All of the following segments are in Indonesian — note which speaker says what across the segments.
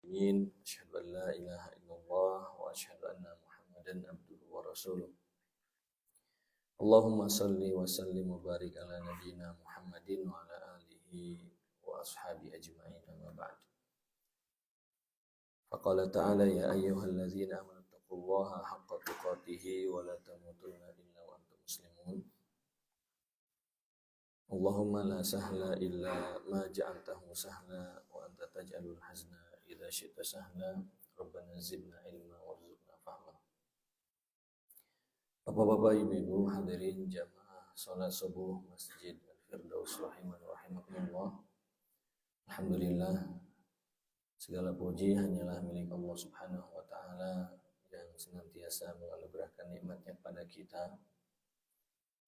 Speaker 1: Asyhadu an la ilaha illallah wa asyhadu anna Muhammadan abduhu wa rasuluh. Allahumma salli wa sallim wa barik ala nabiyyina Muhammadin wa ala alihi wa ashabi ajma'in, amma ba'd. Faqala ta'ala ya ayyuhalladzina amanu taqullaha haqqa tuqatih wa la tamutunna illa wa antum muslimun. Allahumma la sahla illa ma ja'altahu sahla wa anta taj'alul hazna idza syi'ta sahla. Rabbana zidna ilma warzuqna fahma. Bapak-bapak, ibu-ibu, hadirin jamaah salat subuh Masjid Al-Firdaus rahiman rahimakumullah. Alhamdulillah, segala puji hanyalah milik Allah Subhanahu wa taala yang senantiasa menganugerahkan nikmatnya pada kita,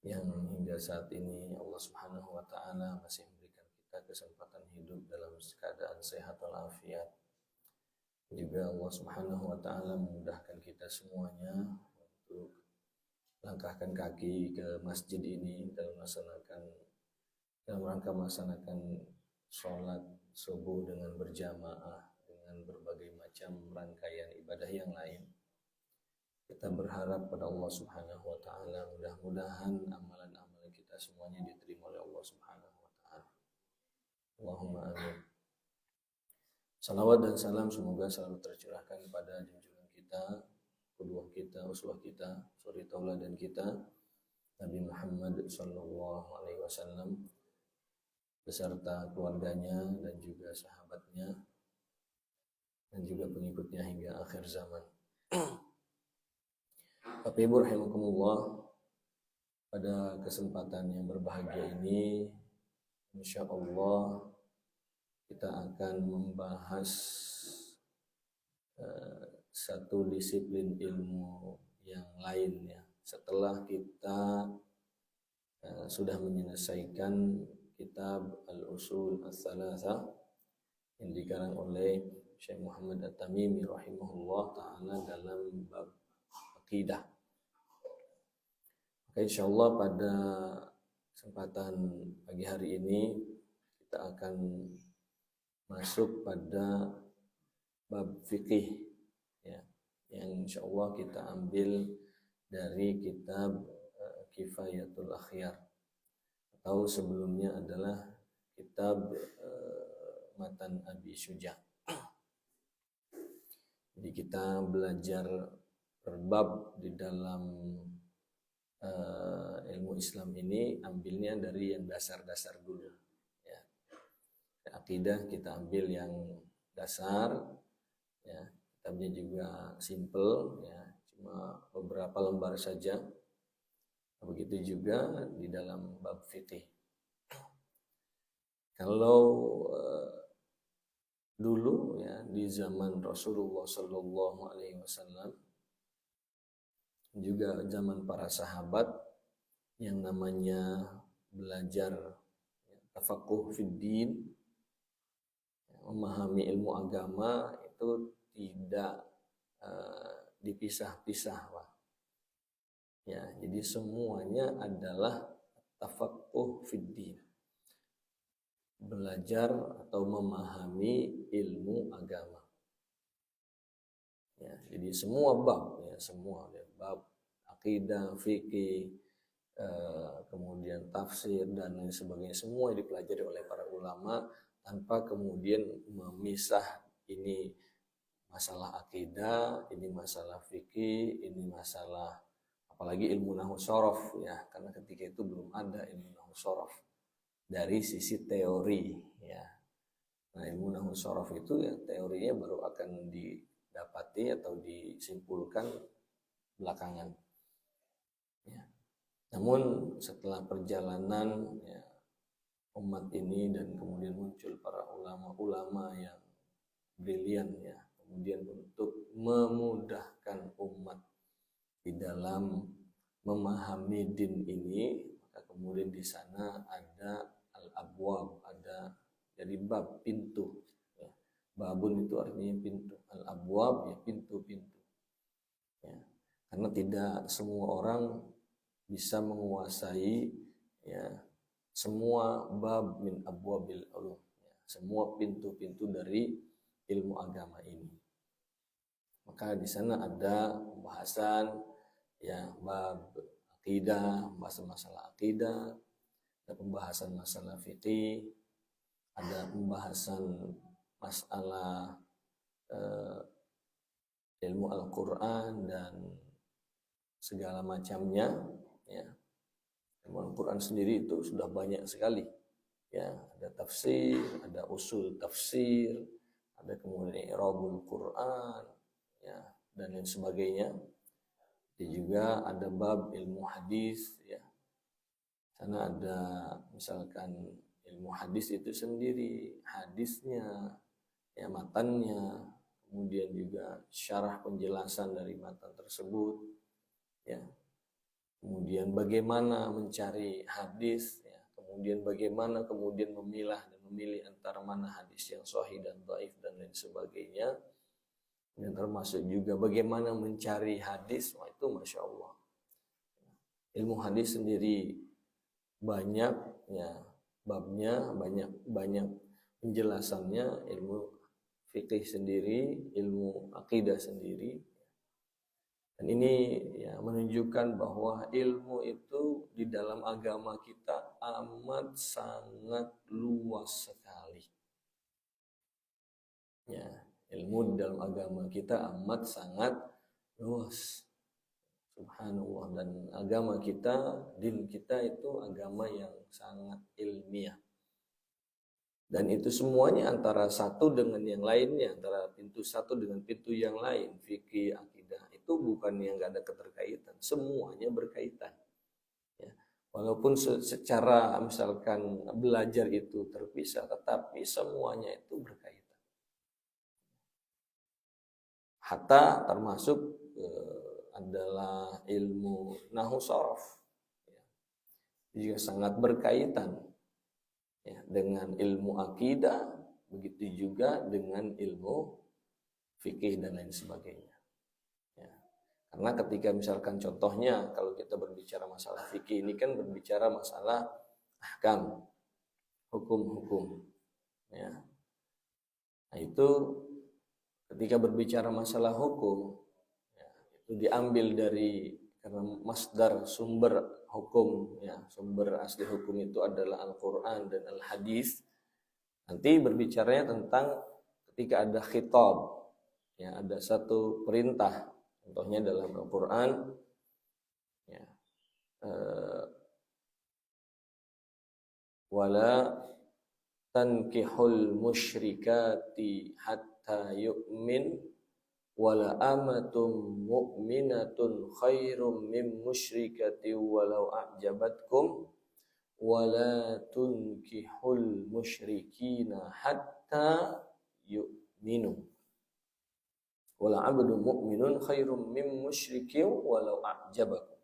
Speaker 1: yang hingga saat ini Allah Subhanahu wa taala masih memberikan kita kesempatan hidup dalam keadaan sehat walafiat. Juga Allah Subhanahu wa taala memudahkan kita semuanya untuk langkahkan kaki ke masjid ini dalam rangka melaksanakan sholat subuh dengan berjamaah dengan berbagai macam rangkaian ibadah yang lain. Kita berharap pada Allah Subhanahu wa taala, mudah-mudahan amalan-amalan kita semuanya diterima oleh Allah Subhanahu wa taala. Allahumma amin. Salawat dan salam semoga selalu tercurahkan kepada junjungan kita, qudwah kita, uswah kita, suri tauladan kita, Nabi Muhammad sallallahu alaihi wasallam beserta keluarganya dan juga sahabatnya dan juga pengikutnya hingga akhir zaman. Bapak Ibu rahimakumullah, pada kesempatan yang berbahagia ini insyaallah kita akan membahas satu disiplin ilmu yang lain ya. Setelah kita sudah menyelesaikan kitab Al-Usul Ats-Tsalatsah yang dikarang oleh Syekh Muhammad At-Tamimi rahimahullah taala dalam bab akidah. Maka insyaallah pada kesempatan pagi hari ini kita akan masuk pada bab fikih ya, yang insyaallah kita ambil dari kitab Kifayatul Akhyar, atau sebelumnya adalah kitab Matan Abi Syuja. Jadi kita belajar berbab di dalam ilmu Islam ini ambilnya dari yang dasar-dasar dulu ya. Akidah kita ambil yang dasar ya, kitabnya juga simple ya, cuma beberapa lembar saja. Begitu juga di dalam bab fikih. Kalau dulu ya di zaman Rasulullah sallallahu alaihi wasallam, juga zaman para sahabat, yang namanya belajar tafaqquh fid din, memahami ilmu agama itu tidak dipisah-pisah, Pak. Ya, jadi semuanya adalah tafaqquh fid din. Belajar atau memahami ilmu agama. Ya, jadi semua bab ya, semua bab akidah, fikih, kemudian tafsir dan lain sebagainya, semua dipelajari oleh para ulama tanpa kemudian memisah ini masalah akidah, ini masalah fikih, ini masalah apalagi ilmu nahwu shorof ya, karena ketika itu belum ada ilmu nahwu shorof dari sisi teori ya. Nah, ilmu nahwu shorof itu ya teorinya baru akan didapati atau disimpulkan belakangan ya. Namun setelah perjalanan ya, umat ini dan kemudian muncul para ulama-ulama yang brilian ya, kemudian untuk memudahkan umat di dalam memahami din ini, maka kemudian di sana ada al-abwab, ada dari bab pintu ya. Babun itu artinya pintu, al-abwab ya pintu-pintu ya. Karena tidak semua orang bisa menguasai ya semua bab min abwabil ulum ya, semua pintu-pintu dari ilmu agama ini. Maka di sana ada pembahasan ya bab akidah, pembahasan masalah akidah, ada pembahasan masalah fikih, ada pembahasan masalah ilmu Al-Quran dan segala macamnya. Ya. Ilmu Al-Quran sendiri itu sudah banyak sekali. Ya, ada tafsir, ada usul tafsir, ada kemudian i'rabul Quran, ya, dan lain sebagainya. Dan juga ada bab ilmu hadis, ya. Sana ada misalkan ilmu hadis itu sendiri, hadisnya, ya, matannya, kemudian juga syarah penjelasan dari matan tersebut, ya. Kemudian bagaimana mencari hadis, ya. Kemudian bagaimana kemudian memilah dan memilih antara mana hadis yang sahih dan dhaif dan lain sebagainya. Dan termasuk juga bagaimana mencari hadis, wah itu Masya Allah. Ilmu hadis sendiri banyak, ya, babnya, banyak penjelasannya. Ilmu fikih sendiri, ilmu akidah sendiri. Dan ini ya menunjukkan bahwa ilmu itu di dalam agama kita amat sangat luas sekali. Ya, ilmu di dalam agama kita amat sangat luas. Subhanallah. Dan agama kita, din kita itu agama yang sangat ilmiah. Dan itu semuanya antara satu dengan yang lainnya, antara pintu satu dengan pintu yang lain, fikih, akidah, itu bukan yang gak ada keterkaitan, semuanya berkaitan. Ya. Walaupun secara misalkan belajar itu terpisah, tetapi semuanya itu berkaitan. Hatta termasuk adalah ilmu nahwu sharaf, ya. Juga sangat berkaitan. Ya, dengan ilmu akidah, begitu juga dengan ilmu fikih dan lain sebagainya. Ya. Karena ketika misalkan contohnya kalau kita berbicara masalah fikih ini kan berbicara masalah ahkam, hukum-hukum. Ya. Nah itu ketika berbicara masalah hukum, ya, itu diambil dari karena masdar sumber hukum, ya, sumber asli hukum itu adalah Al-Quran dan Al-Hadis. Nanti berbicaranya tentang ketika ada khitab, ya, ada satu perintah, contohnya dalam Al-Quran, ya, wala tankihul musyrikati hatta yu'min wala amatum mu'minatun khairum min musyrikati walau a'jabatkum wala tunkihul musyrikina hatta yu'minu wala abdun mu'minun khairum min musyrikin walau a'jabakum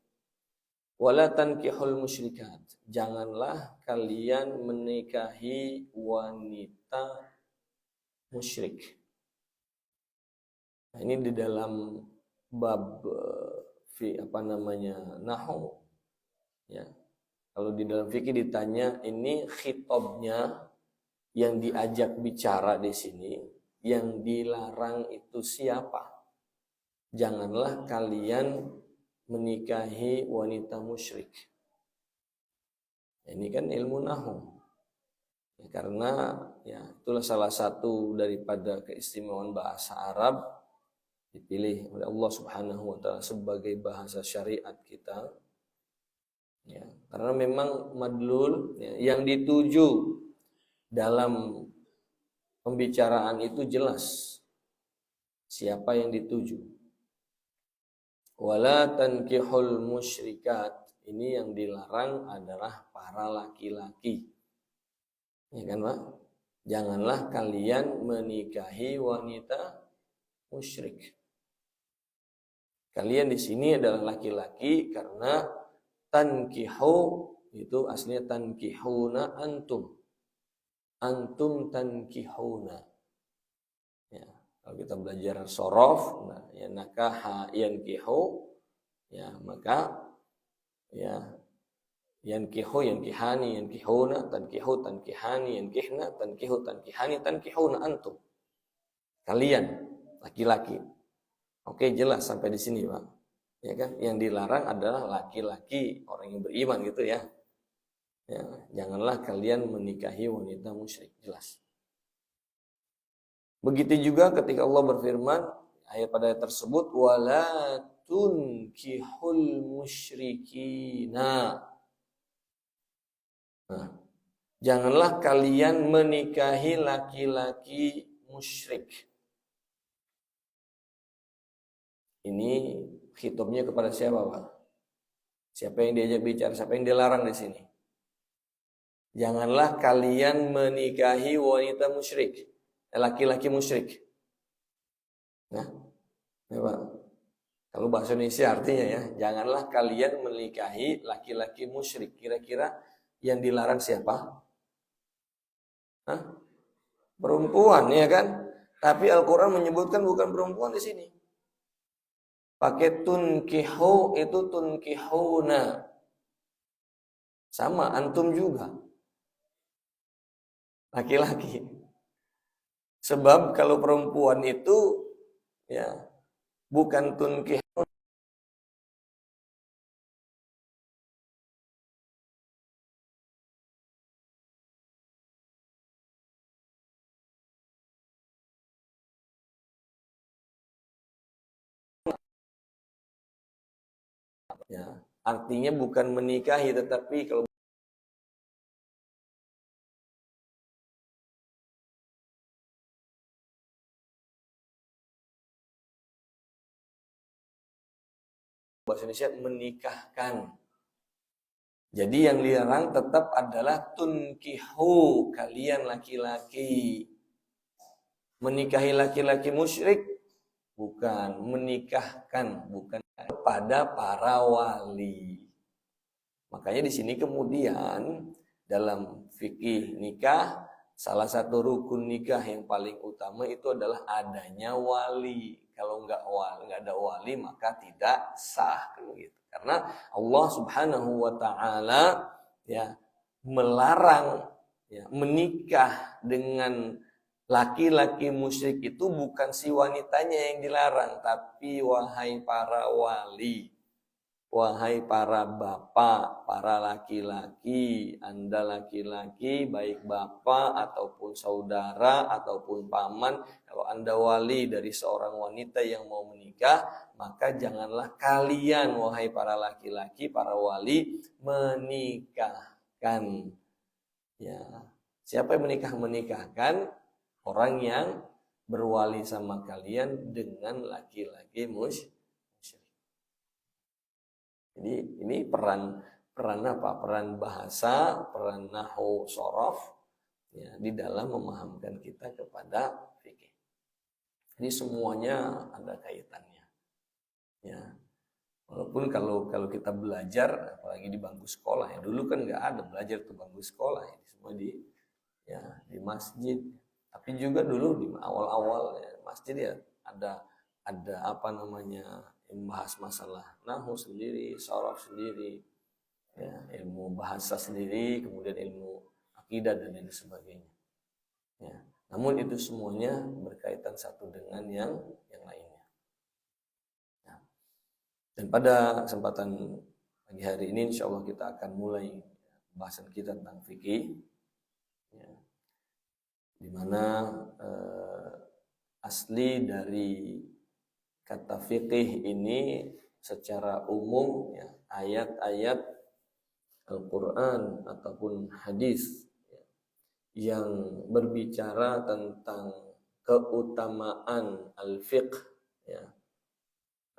Speaker 1: wala tankihul musyrikat, janganlah kalian menikahi wanita musyrik. Nah, ini di dalam bab nahwu, ya. Kalau di dalam fikih ditanya ini khitabnya yang diajak bicara di sini, yang dilarang itu siapa? Janganlah kalian menikahi wanita musyrik. Ini kan ilmu nahwu. Ya, karena ya itulah salah satu daripada keistimewaan bahasa Arab dipilih oleh Allah Subhanahu wa taala sebagai bahasa syariat kita. Ya, karena memang madlul, ya, yang dituju dalam pembicaraan itu jelas siapa yang dituju. Wala tankihul musyrikat, ini yang dilarang adalah para laki-laki. Ya kan, Pak? Janganlah kalian menikahi wanita musyrik. Kalian di sini adalah laki-laki karena tankihu itu aslinya tankihuna antum. Antum tankihuna. Ya, kalau kita belajar sorof, nah, ya nakaha yankihu, ya maka ya yankihu yankihani yankihuna tankihu tankihani yankihna tankihu tankihani tankihuna antum. kalian laki-laki. Oke, jelas sampai di sini, Pak. Ya kan? Yang dilarang adalah laki-laki orang yang beriman gitu ya. Ya, janganlah kalian menikahi wanita musyrik, jelas. Begitu juga ketika Allah berfirman ayat pada ayat tersebut, wala tunkihul musyrikina. Nah, janganlah kalian menikahi laki-laki musyrik. Ini khitabnya kepada siapa, Pak? Siapa yang diajak bicara? Siapa yang dilarang di sini? Janganlah kalian menikahi wanita musyrik, laki-laki musyrik. Nah, ya Pak. Kalau bahasa Indonesia artinya ya, janganlah kalian menikahi laki-laki musyrik. Kira-kira yang dilarang siapa? Hah? Perempuan, ya kan? Tapi Al-Quran menyebutkan bukan perempuan di sini. Pakai tunkihu itu tunkihuna. Sama, antum juga. Laki-laki. Sebab kalau perempuan itu ya bukan tunkih, ya, artinya bukan menikahi, tetapi kalau bahasa Indonesia menikahkan. Jadi yang dilarang tetap adalah tunkihu, kalian laki-laki. Menikahi laki-laki musyrik bukan, menikahkan bukan, pada para wali. Makanya di sini kemudian dalam fikih nikah, salah satu rukun nikah yang paling utama itu adalah adanya wali. Kalau nggak ada wali maka tidak sah, gitu. Karena Allah Subhanahu wa taala ya melarang ya menikah dengan laki-laki musyrik itu bukan si wanitanya yang dilarang, tapi wahai para wali, wahai para bapak, para laki-laki, Anda laki-laki, baik bapak ataupun saudara ataupun paman, kalau Anda wali dari seorang wanita yang mau menikah, maka janganlah kalian, wahai para laki-laki, para wali, menikahkan. Ya, siapa yang menikahkan? Orang yang berwali sama kalian dengan laki-laki musyrik. Jadi ini peran apa? Peran bahasa, peran nahwu shorof ya, di dalam memahamkan kita kepada fikih. Jadi semuanya ada kaitannya. Ya. Walaupun kalau kita belajar, apalagi di bangku sekolah ya, dulu kan nggak ada belajar di bangku sekolah, ya, semua di masjid. Tapi juga dulu di awal-awal ya, masjid ya ada apa namanya, membahas masalah nahwu sendiri, shorof sendiri, ya, ilmu bahasa sendiri, kemudian ilmu akidah dan lain sebagainya. Ya. Namun itu semuanya berkaitan satu dengan yang lainnya. Ya. Dan pada kesempatan pagi hari ini insya Allah kita akan mulai bahasan kita tentang fikih. Ya. Di mana asli dari kata fikih ini secara umum ya, ayat-ayat Al-Quran ataupun hadis ya, yang berbicara tentang keutamaan al-fiqh ya.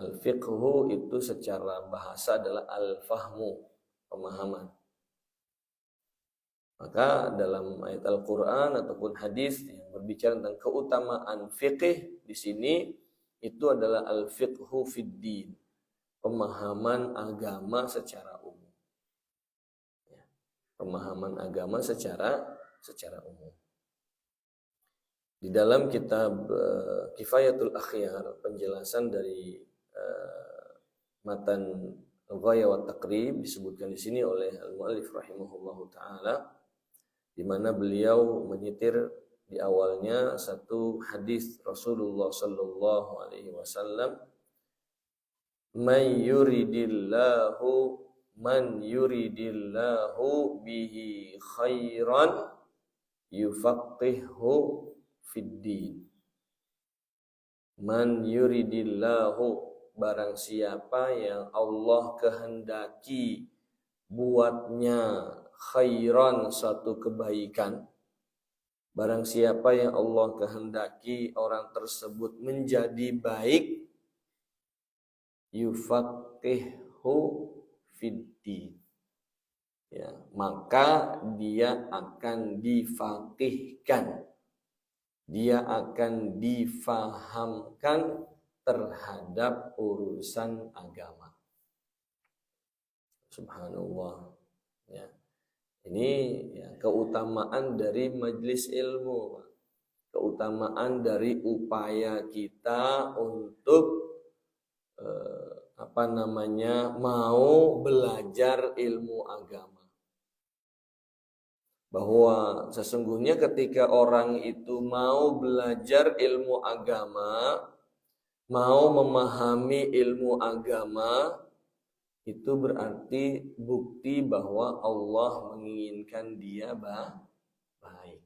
Speaker 1: Al-fiqhu itu secara bahasa adalah al-fahmu, pemahaman. Maka dalam ayat Al-Quran ataupun hadis yang berbicara tentang keutamaan fikih di sini itu adalah al-fiqhu fid din, pemahaman agama secara umum. Ya, pemahaman agama secara umum. Di dalam kitab Kifayatul Akhyar, penjelasan dari matan Ghaya wa Taqrib disebutkan di sini oleh al-muallif rahimahullahu taala, di mana beliau menyitir di awalnya satu hadis Rasulullah sallallahu alaihi wasallam, man yuridillahu bihi khairan yufaqihu fid din. Man yuridillahu, barang siapa yang Allah kehendaki buatnya khairan, satu kebaikan. Barang siapa yang Allah kehendaki orang tersebut menjadi baik, yufaqihu fiddin, ya, maka dia akan difaqihkan, dia akan difahamkan terhadap urusan agama. Subhanallah, ya. Ini ya, keutamaan dari majelis ilmu, keutamaan dari upaya kita untuk mau belajar ilmu agama. Bahwa sesungguhnya ketika orang itu mau belajar ilmu agama, mau memahami ilmu agama, itu berarti bukti bahwa Allah menginginkan dia baik.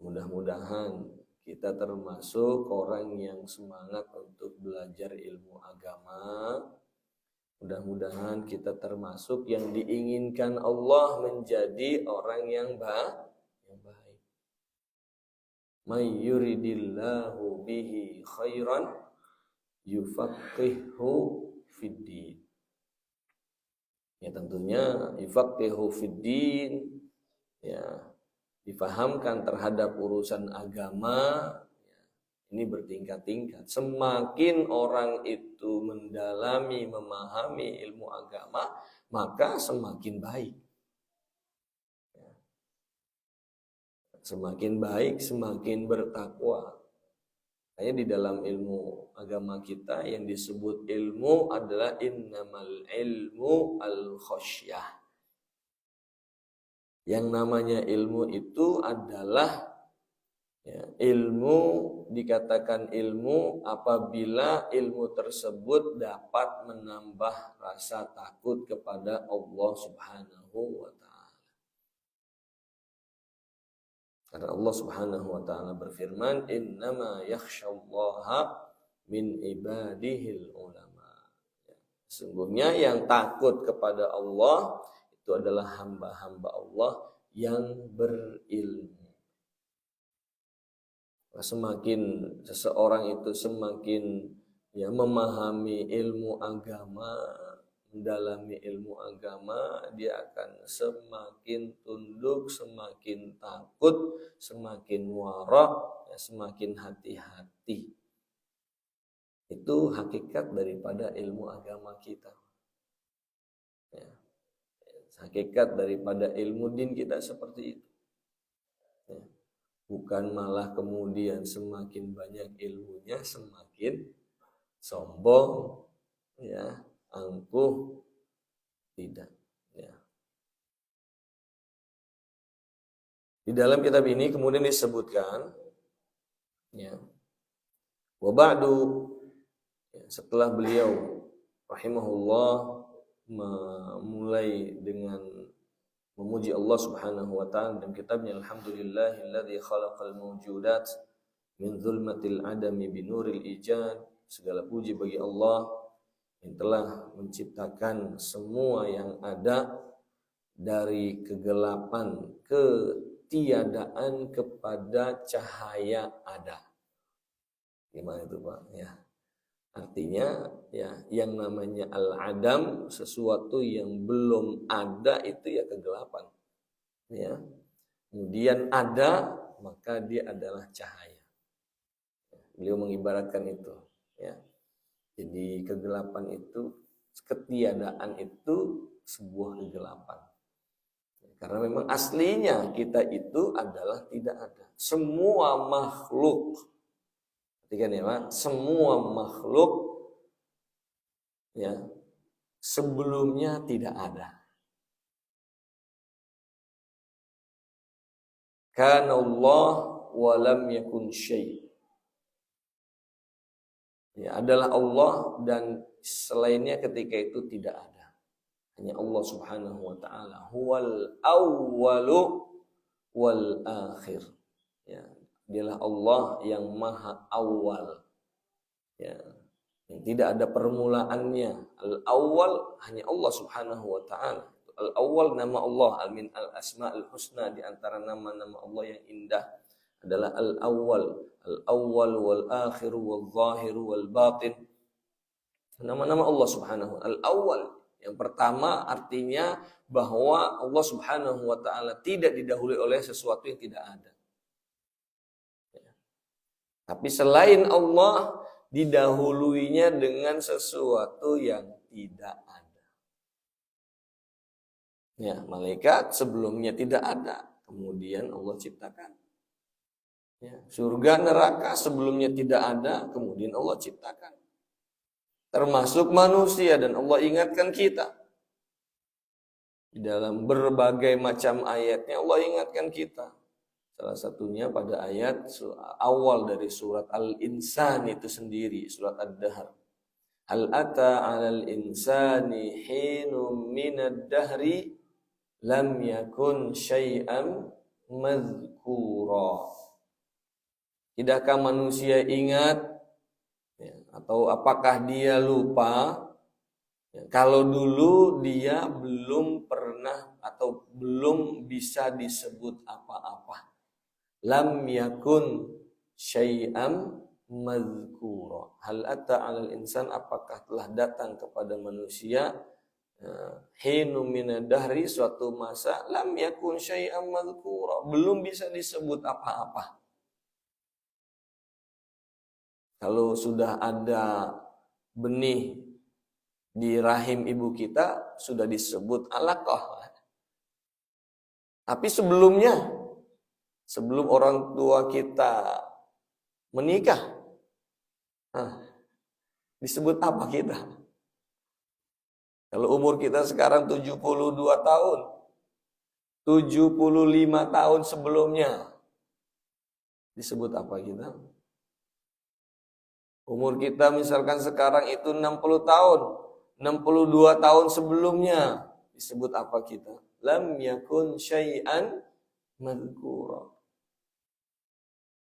Speaker 1: Mudah-mudahan kita termasuk orang yang semangat untuk belajar ilmu agama. Mudah-mudahan kita termasuk yang diinginkan Allah menjadi orang yang baik. May yuridillahu bihi khairan yufaqihu fiddin. Ya, tentunya yufaqihu fiddin, ya, difahamkan terhadap urusan agama, ya, ini bertingkat-tingkat. Semakin orang itu mendalami, memahami ilmu agama, maka semakin baik. Ya. Semakin baik, semakin bertakwa. Hanya di dalam ilmu agama kita yang disebut ilmu adalah innamal ilmu al-khosyah. Yang namanya ilmu itu adalah, ya, ilmu, dikatakan ilmu apabila ilmu tersebut dapat menambah rasa takut kepada Allah Subhanahu wa ta'ala. Karena Allah Subhanahu wa ta'ala berfirman, innama yakhsyallaha min ibadihil ulama. Sesungguhnya yang takut kepada Allah itu adalah hamba-hamba Allah yang berilmu. Semakin seseorang itu semakin, ya, memahami ilmu agama, mendalami ilmu agama, dia akan semakin tunduk, semakin takut, semakin wara', ya, semakin hati-hati. Itu hakikat daripada ilmu agama kita. Ya. Hakikat daripada ilmu din kita seperti itu. Ya. Bukan malah kemudian semakin banyak ilmunya semakin sombong, ya, angkuh, tidak, ya. Di dalam kitab ini kemudian disebutkan, ya, wa ba'du, ya, setelah beliau rahimahullah memulai dengan memuji Allah Subhanahu wa ta'ala dalam kitabnya Alhamdulillahilladzi khalaqal mawjudat min zulmatil adami binuril ijad. Segala puji bagi Allah yang telah menciptakan semua yang ada dari kegelapan ketiadaan kepada cahaya ada. Gimana itu, Pak? Ya. Artinya, ya, yang namanya al-adam, sesuatu yang belum ada itu ya kegelapan. Ya. Kemudian ada, maka dia adalah cahaya. Beliau mengibaratkan itu, ya. Jadi kegelapan itu, ketiadaan itu sebuah kegelapan. Karena memang aslinya kita itu adalah tidak ada. Semua makhluk, perhatikan ya Pak, semua makhluk, ya, sebelumnya tidak ada. Kana Allah wa lam yakun syai'. Ya, adalah Allah dan selainnya ketika itu tidak ada. Hanya Allah Subhanahu wa taala. Huwal awwalu wal akhir. Ya, dialah Allah yang maha awal. Ya, yang tidak ada permulaannya. Al-awwal hanya Allah Subhanahu wa taala. Al-awwal nama Allah, min al-asma'ul husna, di antara nama-nama Allah yang indah adalah al-awwal. Al-awwal wal akhir wal zahir wal batin. Nama-nama Allah Subhanahu wa taala. Al-awwal yang pertama artinya bahwa Allah Subhanahu wa taala tidak didahului oleh sesuatu yang tidak ada. Ya. Tapi selain Allah didahuluinya dengan sesuatu yang tidak ada. Ya, malaikat sebelumnya tidak ada, kemudian Allah ciptakan. Ya, surga neraka sebelumnya tidak ada, kemudian Allah ciptakan. Termasuk manusia, dan Allah ingatkan kita. Di dalam berbagai macam ayatnya Allah ingatkan kita. Salah satunya pada ayat awal dari surat Al-Insan itu sendiri, surat Ad-Dahr. Hal ata 'alal insani hinum minad dahri lam yakun syai'an madhkura. Tidakkah manusia ingat, ya, atau apakah dia lupa, ya, kalau dulu dia belum pernah atau belum bisa disebut apa-apa. Lam yakun syai'am madhkura. Hal ata 'alal insan, apakah telah datang kepada manusia hinu minad dahri, suatu masa, lam yakun syai'am madhkura, belum bisa disebut apa-apa. Kalau sudah ada benih di rahim ibu kita, sudah disebut alaqah. Tapi sebelumnya, sebelum orang tua kita menikah, disebut apa kita? Kalau umur kita sekarang 72 tahun, 75 tahun sebelumnya, disebut apa kita? Umur kita misalkan sekarang itu 60 tahun, 62 tahun sebelumnya, disebut apa kita? Lam yakun syai'an madhkura.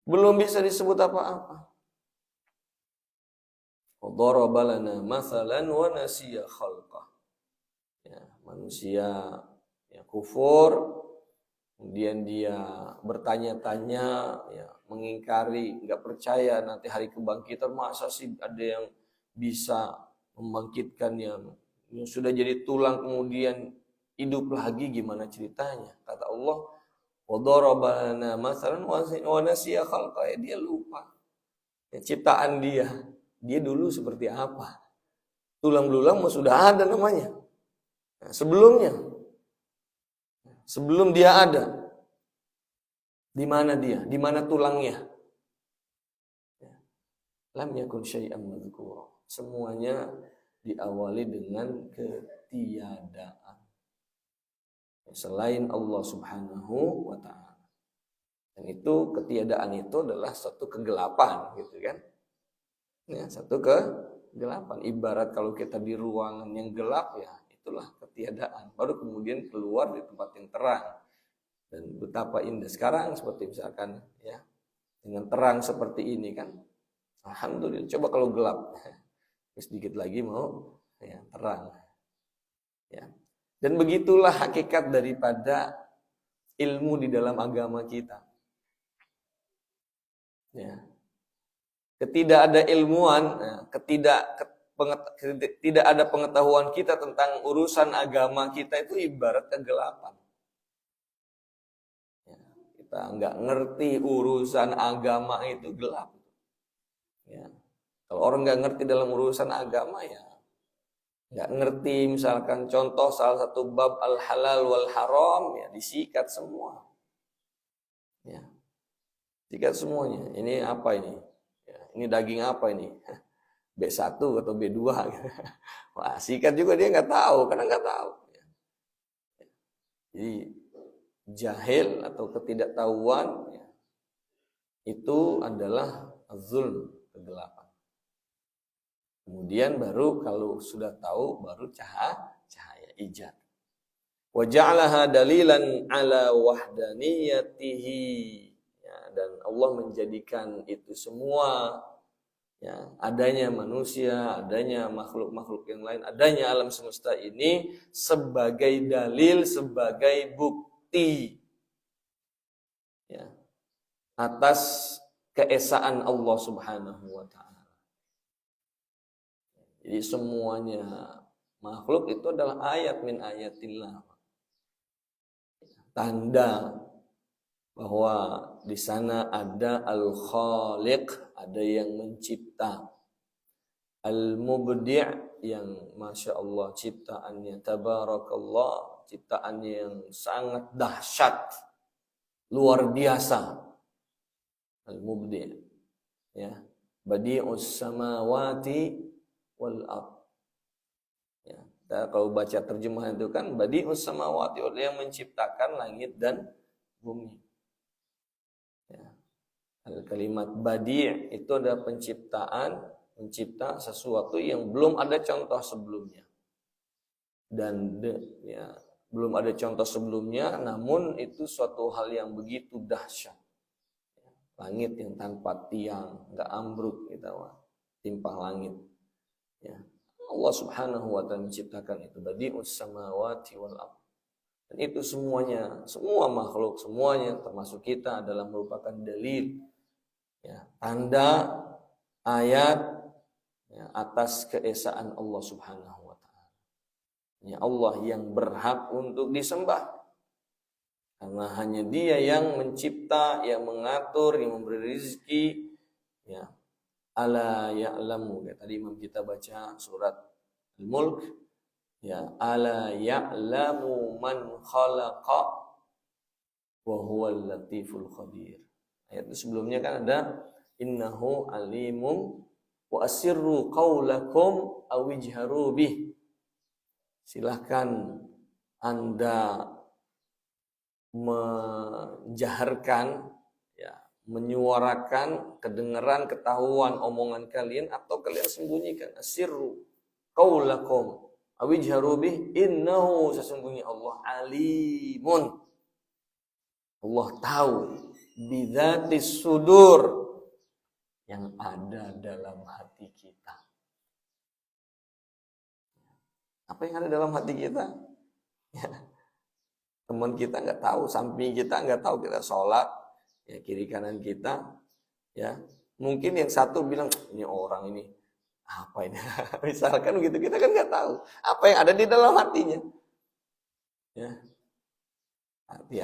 Speaker 1: Belum bisa disebut apa-apa. Daraba lana mathalan wa nasiya khalqah. Ya, manusia ya kufur, kemudian dia bertanya-tanya, ya, mengingkari, nggak percaya nanti hari kebangkitan, masa sih ada yang bisa membangkitkan yang sudah jadi tulang kemudian hidup lagi, gimana ceritanya? Kata Allah, wa daraba lana mathalan wa nasiya khalqah. Dia lupa ya, ciptaan dia dulu seperti apa. Tulang belulang sudah ada namanya. Nah, sebelum dia ada, di mana dia? Di mana tulangnya? Lam yakun syai'an madhkura. Semuanya diawali dengan ketiadaan. Selain Allah Subhanahu wa taala. Dan itu ketiadaan itu adalah satu kegelapan, gitu kan? Ya, satu kegelapan. Ibarat kalau kita di ruangan yang gelap, ya itulah ketiadaan. Baru kemudian keluar di tempat yang terang. Dan betapa indah sekarang, seperti misalkan ya, dengan terang seperti ini kan, alhamdulillah. Coba kalau gelap, sedikit lagi mau ya terang. Ya. Dan begitulah hakikat daripada ilmu di dalam agama kita. Ya. Tidak ada ilmuwan, tidak ada pengetahuan kita tentang urusan agama kita, itu ibarat kegelapan. Ya, kita nggak ngerti urusan agama itu gelap. Ya, kalau orang nggak ngerti dalam urusan agama, ya nggak ngerti misalkan contoh salah satu bab al-halal wal haram, ya disikat semua. Ya, sikat semuanya. Ini apa ini? Ini daging apa ini? B1 atau B2? Wah, sikat juga dia nggak tahu, karena nggak tahu. Jadi jahil atau ketidaktahuan, ya, itu adalah zulm, kegelapan. Kemudian baru kalau sudah tahu baru cahaya ijad. Wa ja'alaha dalilan ala wahdaniyatihi. Ya, dan Allah menjadikan itu semua, ya, adanya manusia, adanya makhluk-makhluk yang lain, adanya alam semesta ini sebagai dalil, sebagai bukti, ya, atas keesaan Allah Subhanahu wa taala. Jadi semuanya makhluk itu adalah ayat min ayatillah. Tanda bahwa di sana ada Al-Khaliq, ada yang mencipta. Al-Mubdi' yang Masya Allah ciptaannya tabarakallah, ciptaannya yang sangat dahsyat, luar biasa. Al-Mubdi', ya, Badi'us samawati wal ard. Ya, kalau baca terjemahan itu kan Badi'us samawati, yang menciptakan langit dan bumi. Ya. Kalimat badi' itu adalah penciptaan, mencipta sesuatu yang belum ada contoh sebelumnya. Dan ya, belum ada contoh sebelumnya, namun itu suatu hal yang begitu dahsyat. Langit yang tanpa tiang, enggak ambruk gitu, timpah langit. Ya. Allah Subhanahu wa taala menciptakan itu, Badi'us samawati wal ard. Dan itu semuanya, semua makhluk, semuanya termasuk kita adalah merupakan dalil, ya, tanda, ayat, ya, atas keesaan Allah Subhanahu wa taala. Ya, Allah yang berhak untuk disembah. Karena hanya Dia yang mencipta, yang mengatur, yang memberi rezeki, ya. Ala ya'lamu, ya, tadi Imam kita baca surat Al-Mulk, ya, ala ya'lamu man khalaqa wa huwal latiful khabir. Ayat itu sebelumnya kan ada innahu alimum wa asirru qaulakum aw ijharu bih. Silahkan Anda menjaharkan, ya, menyuarakan, kedengaran, ketahuan omongan kalian, atau kalian sembunyikan. Asirru qaulakum awijharu bih innahu, sesungguhnya Allah alimun, Allah tahu, bidzatis sudur, yang ada dalam hati kita. Apa yang ada dalam hati kita? Ya. Teman kita nggak tahu, samping kita nggak tahu, kita sholat, ya, kiri kanan kita, ya, mungkin yang satu bilang ini orang ini apa ini, misalkan begitu, kita kan nggak tahu apa yang ada di dalam hatinya, ya,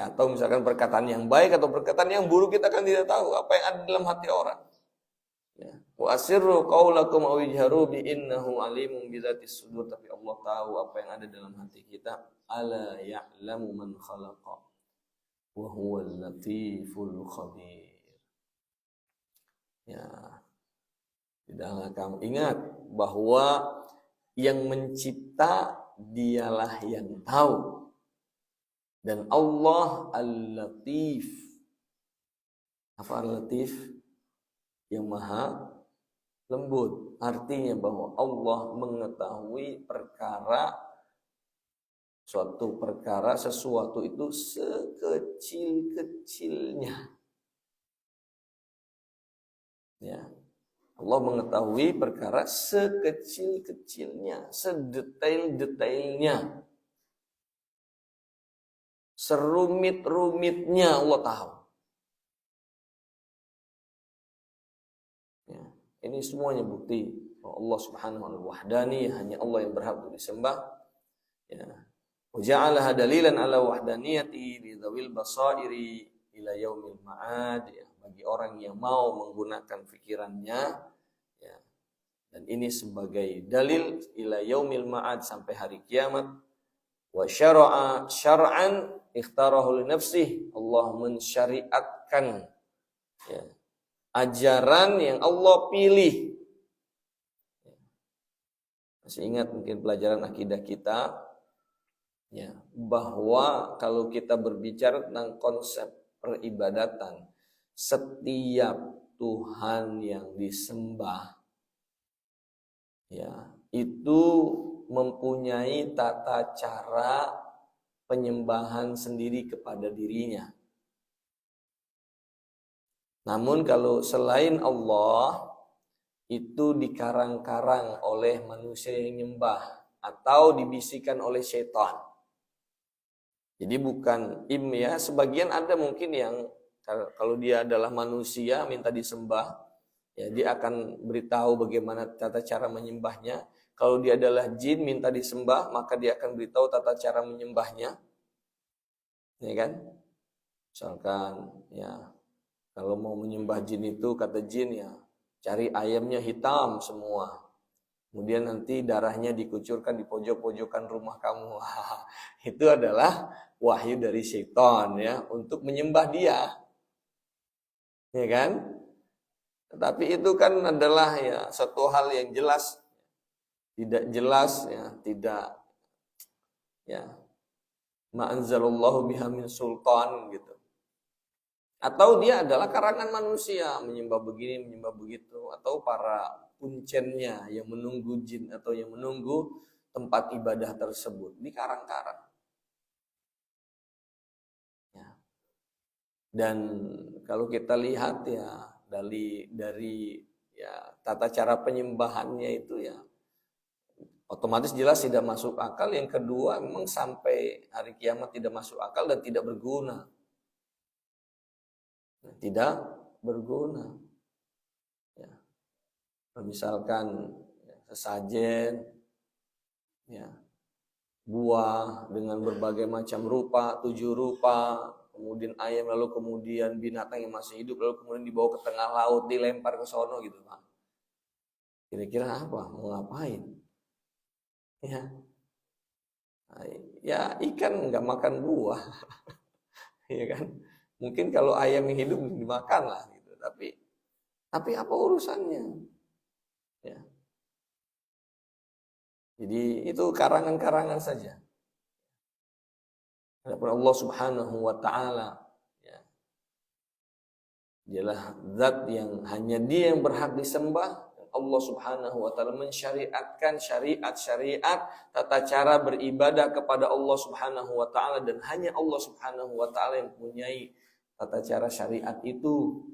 Speaker 1: atau misalkan perkataan yang baik atau perkataan yang buruk, kita kan tidak tahu apa yang ada dalam hati orang. Ya. Wa asirru qaulakum aw ijharu bi innahu alimun bidzatis sudur, tapi Allah tahu apa yang ada dalam hati kita. Ala ya'lamu man khalaqa wa huwal latiful khabir. Ya. Tidaklah kamu ingat bahwa yang mencipta Dialah yang tahu, dan Allah Al-Latif. Apa Al-Latif? Yang maha lembut. Artinya bahwa Allah mengetahui perkara, suatu perkara, sesuatu itu sekecil-kecilnya. Ya. Allah mengetahui perkara sekecil-kecilnya, sedetail-detailnya, serumit-rumitnya Allah tahu. Ya. Ini semuanya bukti bahwa Allah Subhanahu wa ta'ala wahdani, hanya Allah yang berhak untuk disembah. Ya. Wa ja'alaha dalilan ala wahdaniyati li dzawil basairi ila yaumil ma'ad, ya, bagi orang yang mau menggunakan pikirannya, ya. Dan ini sebagai dalil ila yaumil ma'ad, sampai hari kiamat. Wa syara'a syar'an ikhtarahu li nafsihi, Allah mensyariatkan, ya, ajaran yang Allah pilih. Masih ingat mungkin pelajaran akidah kita, Ya, bahwa kalau kita berbicara tentang konsep peribadatan, setiap Tuhan yang disembah ya, itu mempunyai tata cara penyembahan sendiri kepada dirinya. Namun kalau selain Allah, itu dikarang-karang oleh manusia yang nyembah atau dibisikkan oleh syaitan. Jadi bukan ya, sebagian ada mungkin yang kalau dia adalah manusia minta disembah, ya dia akan beritahu bagaimana tata cara menyembahnya. Kalau dia adalah jin minta disembah, maka dia akan beritahu tata cara menyembahnya. Ya kan? Misalkan ya, kalau mau menyembah jin itu kata jin ya, cari ayamnya hitam semua. Kemudian nanti darahnya dikucurkan di pojok-pojokan rumah kamu. Itu adalah wahyu dari syaitan ya, untuk menyembah dia. Ya kan? Tetapi itu kan adalah ya satu hal yang jelas, tidak jelas ya, tidak ya, ma anzalallahu biha min sultan gitu. Atau dia adalah karangan manusia, menyembah begini, menyembah begitu, atau para puncennya yang menunggu jin atau yang menunggu tempat ibadah tersebut di karang-karang. Ya. Dan kalau kita lihat ya dari ya tata cara penyembahannya itu ya otomatis jelas tidak masuk akal. Yang kedua memang sampai hari kiamat tidak masuk akal dan tidak berguna. Tidak berguna. Ya. Misalkan ya, sesajen, ya, buah dengan berbagai macam rupa, 7 rupa, kemudian ayam, lalu kemudian binatang yang masih hidup, lalu kemudian dibawa ke tengah laut, dilempar ke sono gitu Pak. Kira-kira apa? Mau ngapain? Ya, ya ikan nggak makan buah, ya kan? Mungkin kalau ayam yang hidup dimakan lah gitu, tapi apa urusannya? Ya. Jadi itu karangan-karangan saja. Adapun Allah Subhanahu wa taala ya, dialah zat yang hanya Dia yang berhak disembah. Allah Subhanahu wa taala mensyariatkan syariat-syariat tata cara beribadah kepada Allah Subhanahu wa taala, dan hanya Allah Subhanahu wa taala yang mempunyai tata cara syariat itu.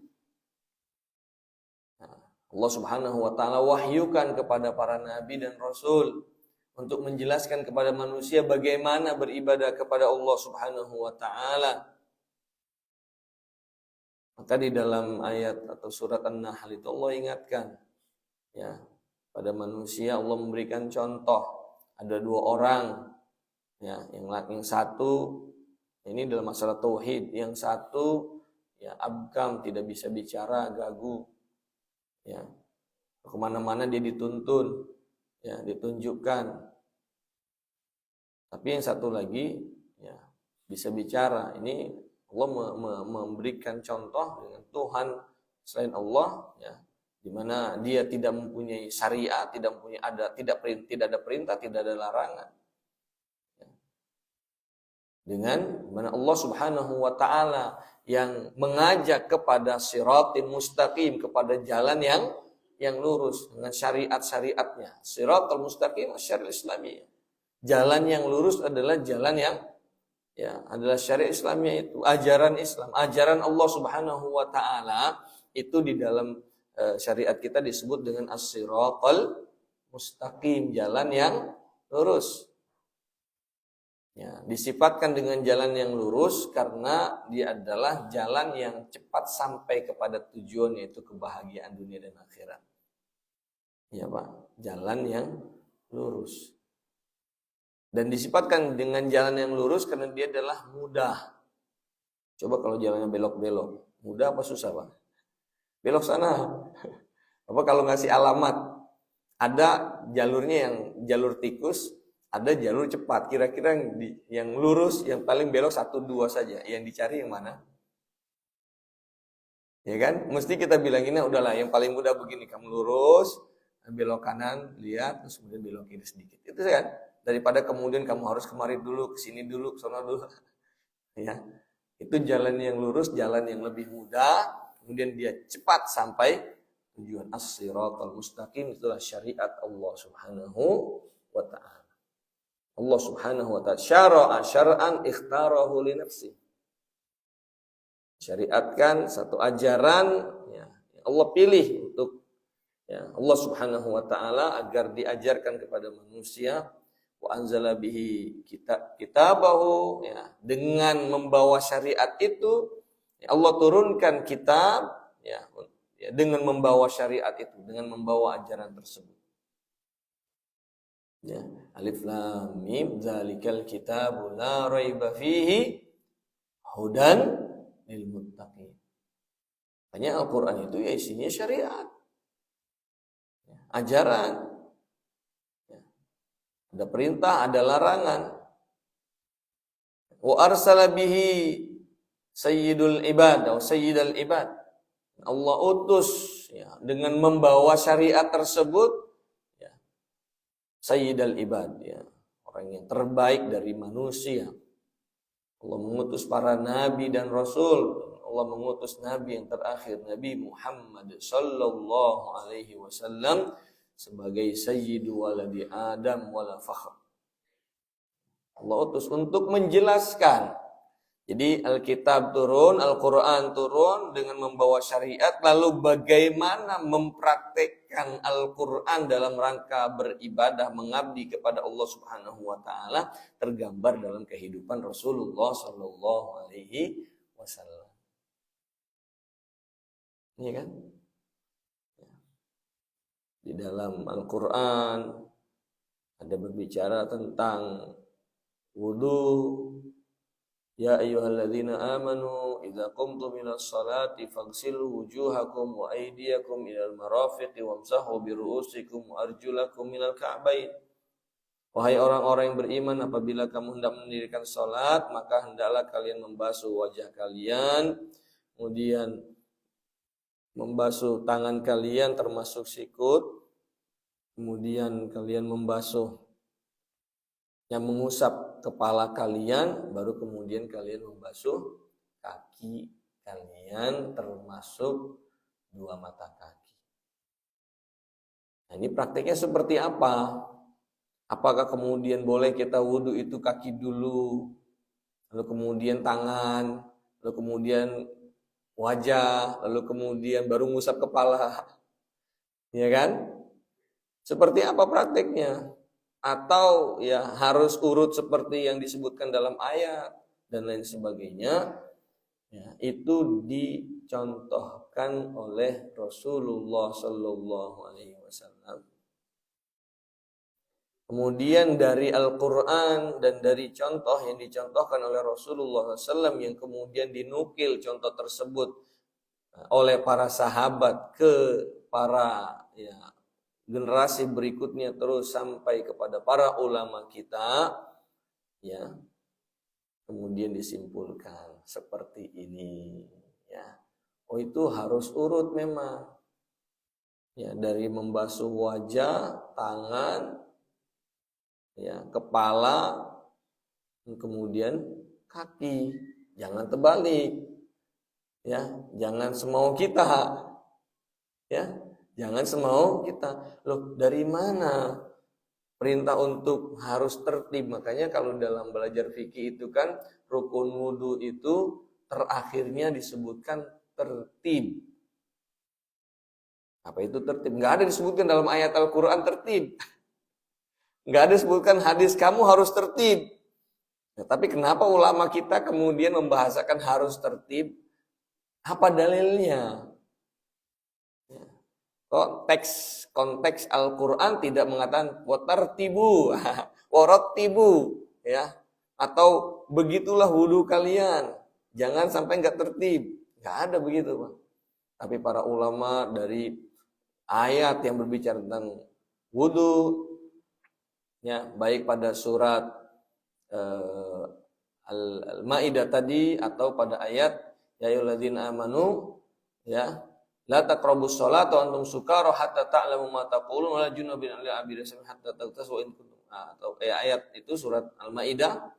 Speaker 1: Allah Subhanahu wa taala wahyukan kepada para nabi dan rasul untuk menjelaskan kepada manusia bagaimana beribadah kepada Allah Subhanahu wa taala. Maka di dalam ayat atau surat An-Nahl itu Allah ingatkan ya, pada manusia Allah memberikan contoh. Ada 2 orang ya, yang satu ini dalam masalah tauhid, yang satu ya abkam, tidak bisa bicara, gagu. Ya, kemana-mana dia dituntun, ya ditunjukkan. Tapi yang satu lagi ya bisa bicara. Ini Allah memberikan contoh dengan Tuhan selain Allah, ya, di mana dia tidak mempunyai syariat, tidak mempunyai tidak ada perintah, tidak ada larangan. Ya. Dengan mana Allah Subhanahu wa taala yang mengajak kepada siratin mustaqim, kepada jalan yang lurus dengan syariat-syariatnya. Siratul mustaqim syariat Islamiyah. Jalan yang lurus adalah jalan yang ya adalah syariat Islamiyah, itu ajaran Islam, ajaran Allah Subhanahu wa taala. Itu di dalam syariat kita disebut dengan as-siratal mustaqim, jalan yang lurus. Ya, disifatkan dengan jalan yang lurus karena dia adalah jalan yang cepat sampai kepada tujuan, yaitu kebahagiaan dunia dan akhirat. Ya Pak, jalan yang lurus. Dan disifatkan dengan jalan yang lurus karena dia adalah mudah. Coba kalau jalannya belok-belok, mudah apa susah Pak? Belok sana. Apa kalau ngasih alamat, ada jalurnya yang jalur tikus, ada jalur cepat. Kira-kira yang lurus, yang paling belok 1, 2 saja. Yang dicari yang mana? Ya kan? Mesti kita bilang ini udahlah yang paling mudah begini. Kamu lurus, belok kanan, lihat, terus kemudian belok kiri sedikit. Itu kan? daripada kemudian kamu harus kemari dulu, kesini dulu, kesana dulu. Ya, itu jalan yang lurus, jalan yang lebih mudah, kemudian dia cepat sampai tujuan. As-siratal mustaqim, itulah syariat Allah Subhanahu wa ta'ala. Allah Subhanahu wa ta'ala syara'a syar'an ikhtarahu li nafsi. Syariatkan satu ajaran ya, yang Allah pilih untuk ya, Allah Subhanahu wa ta'ala agar diajarkan kepada manusia. Wa anzala bihi kitabahu ya, dengan membawa syariat itu ya, Allah turunkan kitab ya, dengan membawa syariat itu, dengan membawa ajaran tersebut. Ya, alif lam mim zalikal kitabu la raiba fihi hudan lil muttaqin. Hanya Al-Qur'an itu ya isinya syariat. Ya, ajaran. Ya. Ada perintah, ada larangan. Wa arsala bihi sayyidul ibad atau sayyidal ibad. Allah utus ya, dengan membawa syariat tersebut ya, sayyidal ibad ya, orang yang terbaik dari manusia. Allah mengutus para nabi dan rasul. Allah mengutus nabi yang terakhir, Nabi Muhammad sallallahu alaihi wasallam sebagai sayyidu waladi Adam wala fakhr. Allah utus untuk menjelaskan. Jadi Alkitab turun, Al-Quran turun dengan membawa syariat, lalu bagaimana mempraktekkan Al-Quran dalam rangka beribadah, mengabdi kepada Allah Subhanahu wa ta'ala, tergambar dalam kehidupan Rasulullah Sallallahu Alaihi Wasallam. Ini kan? Di dalam Al-Quran ada berbicara tentang wudu. Ya ayyuhalladzina amanu idza qumtum ilas salati faghsilu wujuhakum wa aydiyakum ilal marafiqi wamsahu biru'usikum wa arjulakum minal ka'bain. Wahai orang-orang yang beriman, apabila kamu hendak mendirikan salat, maka hendaklah kalian membasuh wajah kalian, kemudian membasuh tangan kalian termasuk sikut, kemudian kalian membasuh yang mengusap kepala kalian, baru kemudian kalian membasuh kaki kalian termasuk dua mata kaki. Nah, ini praktiknya seperti apa? Apakah kemudian boleh kita wudhu itu kaki dulu, lalu kemudian tangan, lalu kemudian wajah, lalu kemudian baru mengusap kepala? Ya kan? Seperti apa praktiknya? Atau ya harus urut seperti yang disebutkan dalam ayat dan lain sebagainya, ya, itu dicontohkan oleh Rasulullah Sallallahu Alaihi Wasallam. Kemudian dari Al-Quran dan dari contoh yang dicontohkan oleh Rasulullah SAW yang kemudian dinukil contoh tersebut oleh para sahabat ke para ya, generasi berikutnya terus sampai kepada para ulama kita, ya, kemudian disimpulkan seperti ini, ya. Oh, itu harus urut memang, ya, dari membasuh wajah, tangan, ya, kepala, kemudian kaki, jangan terbalik, ya, jangan semau kita, ya. Jangan semau kita. Loh, dari mana perintah untuk harus tertib? Makanya kalau dalam belajar fikih itu kan rukun wudu itu terakhirnya disebutkan tertib. Apa itu tertib? Nggak ada disebutkan dalam ayat Al-Quran tertib. Nggak ada disebutkan hadis kamu harus tertib. Nah, tapi kenapa ulama kita kemudian membahasakan harus tertib? Apa dalilnya? Konteks Al-Quran tidak mengatakan watartibu, warattibu, ya, atau begitulah wudu kalian, jangan sampai nggak tertib, nggak ada begitu, Pak. Tapi para ulama dari ayat yang berbicara tentang wudu, ya, baik pada surat Al-Maidah tadi atau pada ayat ya ayyuhalladzina amanu, ya, la taqrabus sholata wa antum sukara hatta ta'lamu ma taqulun wa la junubin illa abira hatta taghtasu in kuntum. atau ayat itu surat Al-Maidah,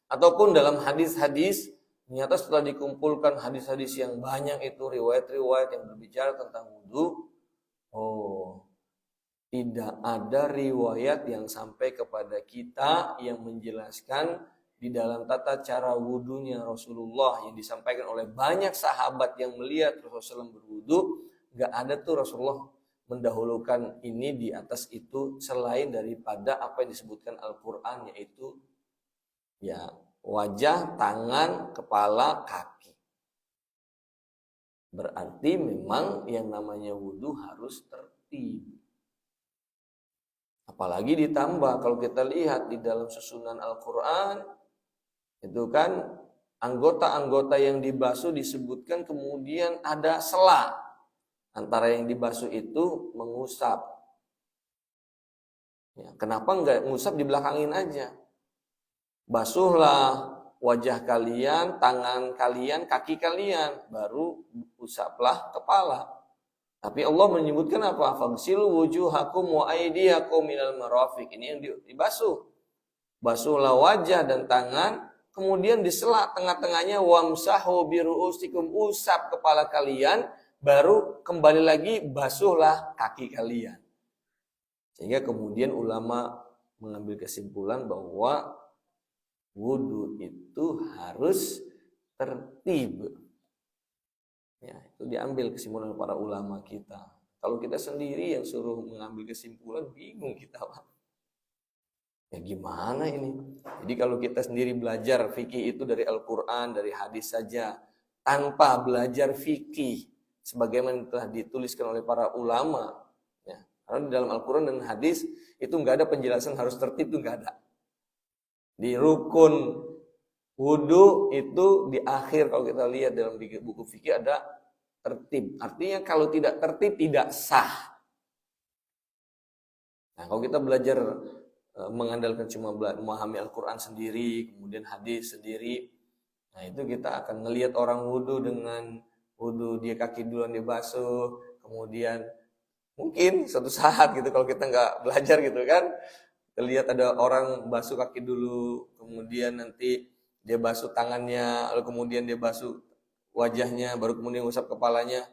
Speaker 1: ataupun dalam hadis-hadis, ternyata setelah dikumpulkan hadis-hadis yang banyak itu, riwayat-riwayat yang berbicara tentang wudu, tidak ada riwayat yang sampai kepada kita yang menjelaskan di dalam tata cara wudunya Rasulullah yang disampaikan oleh banyak sahabat yang melihat Rasulullah SAW berwudu. Gak ada tuh Rasulullah mendahulukan ini di atas itu selain daripada apa yang disebutkan Al-Quran, yaitu ya wajah, tangan, kepala, kaki. Berarti memang yang namanya wudu harus tertib. Apalagi ditambah kalau kita lihat di dalam susunan Al-Quran, itu kan anggota-anggota yang dibasuh disebutkan kemudian ada sela. Antara yang dibasuh itu mengusap. Ya, kenapa enggak ngusap di belakangin aja? Basuhlah wajah kalian, tangan kalian, kaki kalian, baru usaplah kepala. Tapi Allah menyebutkan apa? Fagsilu wujuhakum wa aydiyakum minal marafiq. Ini yang dibasuh. Basuhlah wajah dan tangan, kemudian disela tengah-tengahnya wamsahu biru'usikum, usap kepala kalian, baru kembali lagi basuhlah kaki kalian. Sehingga kemudian ulama mengambil kesimpulan bahwa wudu itu harus tertib. Ya, itu diambil kesimpulan para ulama kita. Kalau kita sendiri yang suruh mengambil kesimpulan, bingung kita, Pak. Ya gimana ini? Jadi kalau kita sendiri belajar fikih itu dari Al-Quran, dari hadis saja, tanpa belajar fikih sebagaimana telah dituliskan oleh para ulama, ya, karena di dalam Al-Quran dan hadis itu nggak ada penjelasan harus tertib, itu nggak ada. Di rukun wudu itu di akhir kalau kita lihat dalam buku fikih ada tertib. Artinya kalau tidak tertib tidak sah. Nah, kalau kita belajar mengandalkan cuma memahami Al-Quran sendiri, kemudian hadis sendiri, nah itu kita akan ngelihat orang wudu dengan wudu dia kaki duluan dia basuh, kemudian mungkin suatu saat gitu kalau kita nggak belajar gitu kan, kita lihat ada orang basuh kaki dulu, kemudian nanti dia basuh tangannya, lalu kemudian dia basuh wajahnya, baru kemudian usap kepalanya.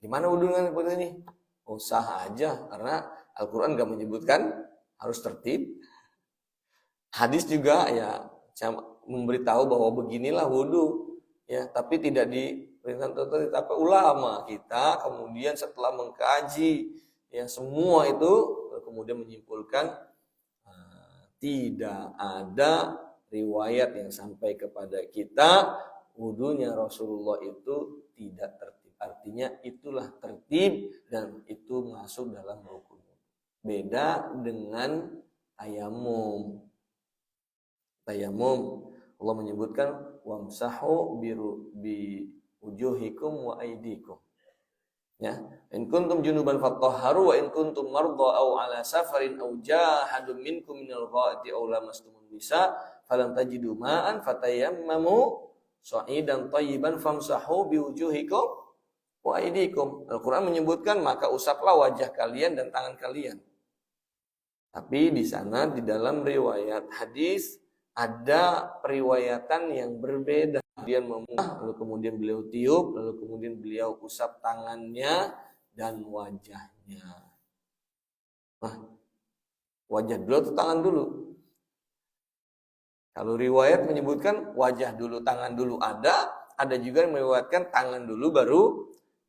Speaker 1: Gimana wudunya seperti ini? Oh, sah aja, karena Al-Quran nggak menyebutkan harus tertib. Hadis juga ya memberitahu bahwa beginilah wudu, ya, tapi tidak diperintahkan tertib. Tapi ulama kita kemudian setelah mengkaji yang semua itu kemudian menyimpulkan tidak ada riwayat yang sampai kepada kita wudunya Rasulullah itu tidak tertib. Artinya itulah tertib dan itu masuk dalam rukun. Beda dengan tayamum. Tayamum Allah menyebutkan wamsahu bi wujuhikum wa aydikum. Ya, in kuntum junuban fatahharu wa in kuntum marda aw ala safarin aw jahadum minkum minal ghaiti aw lamastumun nisa falam tajidu ma'an fatayammamu sha'idan thayyiban famsahu bi wujuhikum wa aydikum. Al-Qur'an menyebutkan maka usaplah wajah kalian dan tangan kalian. Tapi di sana di dalam riwayat hadis ada periwayatan yang berbeda. Kemudian lalu kemudian beliau tiup, lalu kemudian beliau usap tangannya dan wajahnya. Nah, wajah dulu atau tangan dulu? Kalau riwayat menyebutkan wajah dulu, tangan dulu ada juga yang meriwayatkan tangan dulu baru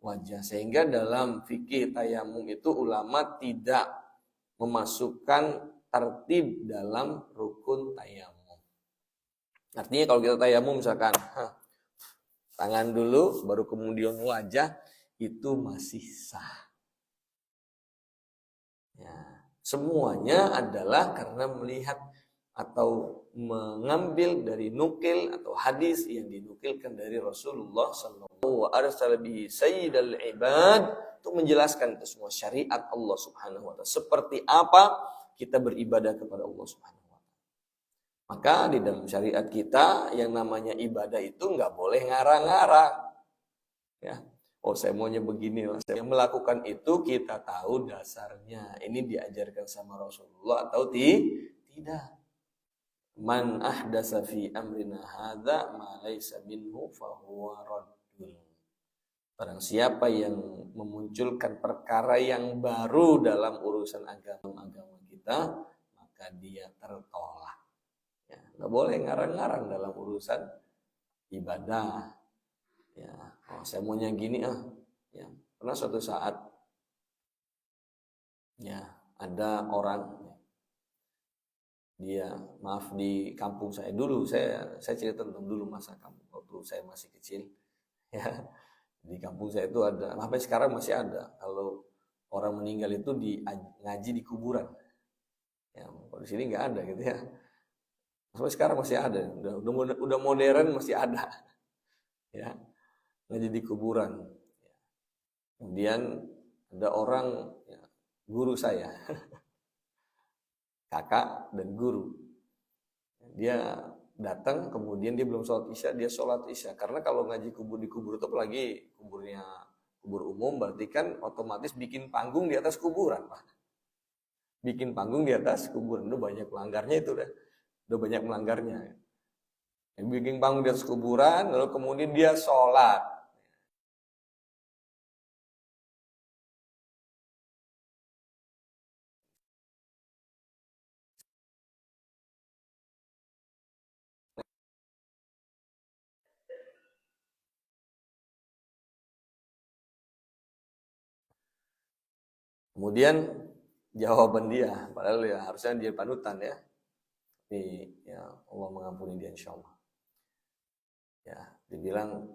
Speaker 1: wajah. Sehingga dalam fikih tayamum itu ulama tidak memasukkan tertib dalam rukun tayamum. Artinya kalau kita tayamum misalkan tangan dulu baru kemudian wajah, itu masih sah. Ya, semuanya adalah karena melihat atau mengambil dari nukil atau hadis yang dinukilkan dari Rasulullah sallallahu alaihi wasallam untuk menjelaskan itu semua syariat Allah Subhanahu wa taala. Seperti apa kita beribadah kepada Allah Subhanahu wa taala. Maka di dalam syariat kita yang namanya ibadah itu nggak boleh ngarang-ngarang. Ya. Oh, saya maunya begini lah. Saya melakukan itu kita tahu dasarnya. Ini diajarkan sama Rasulullah atau tidak. Tidak. Man ahdasa fi amrina hadza ma laysa minhu fahuwa raddun. Barang siapa yang memunculkan perkara yang baru dalam urusan agama kita, maka dia tertolak. Ya, nggak boleh ngarang-ngarang dalam urusan ibadah. Ya, saya maunya gini Ya, pernah suatu saat ya ada orang dia di kampung saya dulu, saya cerita tentang dulu masa kampung waktu saya masih kecil. Ya, di kampung saya itu ada, sampai sekarang masih ada, kalau orang meninggal itu ngaji di kuburan. Ya, kalau di sini nggak ada gitu ya. Sampai sekarang masih ada, udah modern masih ada. Ya, ngaji di kuburan. Kemudian ada orang ya, guru saya, kakak dan guru. Dia datang, kemudian dia belum sholat isya, dia sholat isya. Karena kalau ngaji di kubur itu apalagi kubur umum, berarti kan otomatis bikin panggung di atas kuburan, Pak. Bikin panggung di atas kuburan, itu banyak melanggarnya itu udah banyak melanggarnya. Yang bikin panggung di atas kuburan, lalu kemudian dia sholat. Kemudian jawaban dia, padahal ya harusnya dia panutan ya. Tapi ya Allah mengampuni dia insya Allah. Ya, dibilang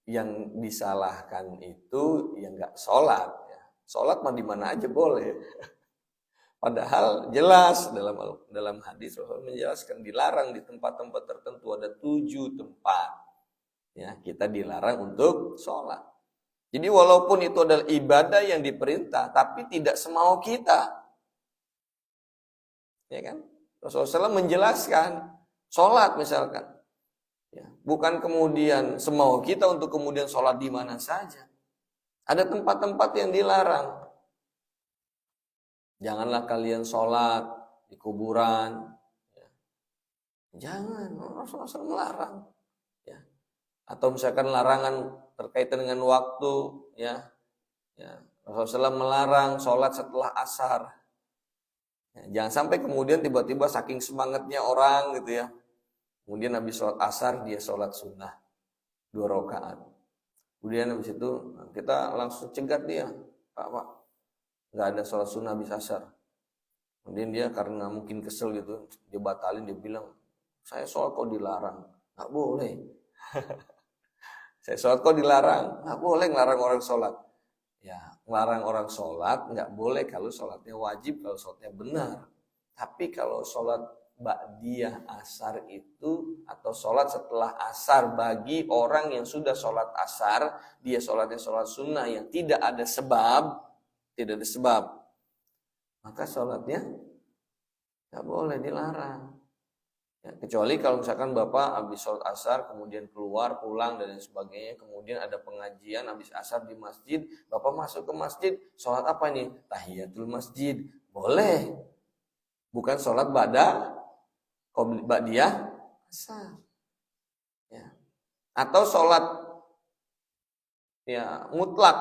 Speaker 1: yang disalahkan itu yang nggak sholat. Ya. Sholat mah di mana aja boleh. Padahal jelas dalam hadis Rasul menjelaskan dilarang di tempat-tempat tertentu, ada 7 tempat. Ya, kita dilarang untuk sholat. Jadi walaupun itu adalah ibadah yang diperintah, tapi tidak semau kita. Ya kan? Rasulullah SAW menjelaskan, sholat misalkan. Ya, bukan kemudian semau kita untuk kemudian sholat di mana saja. Ada tempat-tempat yang dilarang. Janganlah kalian sholat di kuburan. Ya. Jangan, Rasulullah SAW melarang. Ya. Atau misalkan larangan terkaitan dengan waktu, ya Rasulullah melarang sholat setelah asar. Ya, jangan sampai kemudian tiba-tiba saking semangatnya orang gitu ya, kemudian habis sholat asar dia sholat sunnah 2 rakaat. Kemudian habis itu kita langsung cegat dia, Pak, nggak ada sholat sunnah habis asar. Kemudian dia karena mungkin kesel gitu, dia batalin, dia bilang, saya sholat kok dilarang, nggak boleh. Saya sholat kok dilarang, nggak boleh ngelarang orang sholat. Ya, ngelarang orang sholat nggak boleh kalau sholatnya wajib, kalau sholatnya benar. Tapi kalau sholat ba'diyah asar itu, atau sholat setelah asar bagi orang yang sudah sholat asar, dia sholatnya sholat sunnah yang tidak ada sebab, maka sholatnya nggak boleh, dilarang. Ya, kecuali kalau misalkan Bapak habis sholat asar, kemudian keluar, pulang, dan lain sebagainya, kemudian ada pengajian habis asar di masjid, Bapak masuk ke masjid, sholat apa nih? Tahiyatul masjid. Boleh. Bukan sholat ba'diyah asar. Ya. Atau sholat ya mutlak,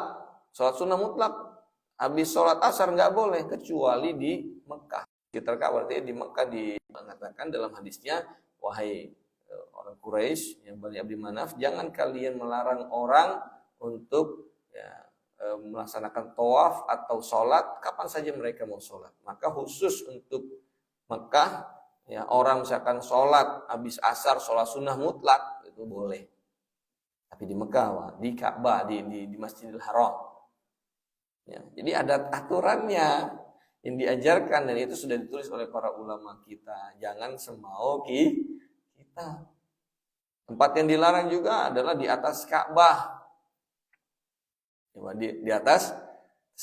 Speaker 1: sholat sunnah mutlak, habis sholat asar nggak boleh, kecuali di Mekah. Kita berarti di Mekah mengatakan dalam hadisnya, wahai orang Quraisy yang Bani Abdi Manaf, jangan kalian melarang orang untuk melaksanakan tawaf atau sholat kapan saja mereka mau sholat. Maka khusus untuk Mekah, ya orang misalkan sholat habis asar, sholat sunnah mutlak itu boleh. Tapi di Mekah, di Ka'bah, di Masjidil Haram. Ya, jadi ada aturannya yang diajarkan, dan itu sudah ditulis oleh para ulama kita. Jangan semau kita. Tempat yang dilarang juga adalah di atas Ka'bah. Di atas